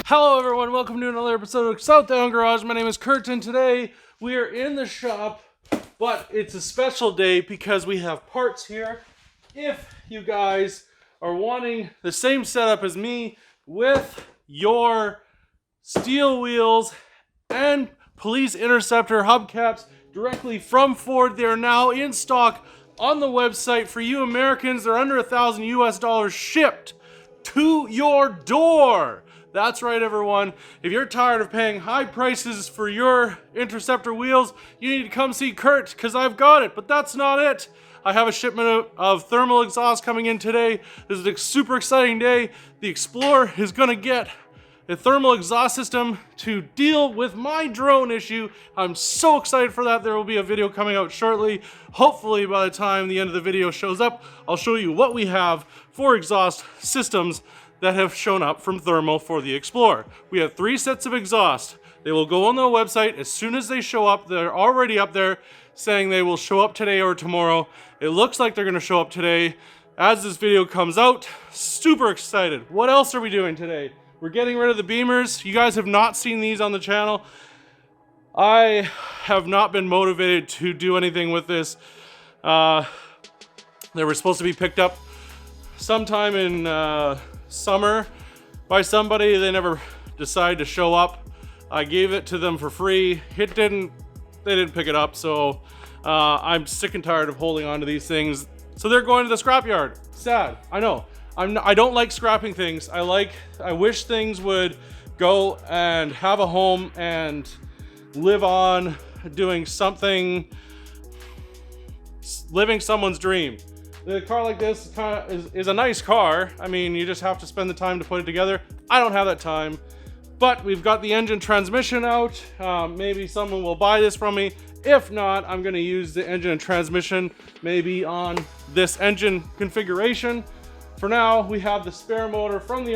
Hello everyone, welcome to another episode of South Down Garage. My name is Kurt and today we are in the shop, but it's a special day because we have parts here. If you guys are wanting the same setup as me with your steel wheels and police interceptor hubcaps directly from Ford, they are now in stock on the website for you Americans. They're under $1,000 shipped to your door. That's right, everyone. If you're tired of paying high prices for your interceptor wheels, you need to come see Kurt because I've got it. But that's not it. I have a shipment of thermal exhaust coming in today. This is a super exciting day. The Explorer is going to get a thermal exhaust system to deal with my drone issue. I'm so excited for that. There will be a video coming out shortly. Hopefully by the time the end of the video shows up, I'll show you what we have for exhaust systems that have shown up from thermal for the Explorer. We have 3 sets of exhaust. They will go on the website as soon as they show up. They're already up there saying they will show up today or tomorrow. It looks like they're gonna show up today as this video comes out. Super excited. What else are we doing today? We're getting rid of the beamers. You guys have not seen these on the channel. I have not been motivated to do anything with this. They were supposed to be picked up sometime in summer by somebody. They never decided to show up. I gave it to them for free. They didn't pick it up, so I'm sick and tired of holding on to these things. So they're going to the scrapyard. Sad, I know. I don't like scrapping things. I wish things would go and have a home and live on doing something, living someone's dream. A car like this is a nice car. I mean, you just have to spend the time to put it together. I don't have that time, but we've got the engine transmission out. Maybe someone will buy this from me. If not, I'm gonna use the engine and transmission maybe on this engine configuration. For now, we have the spare motor from the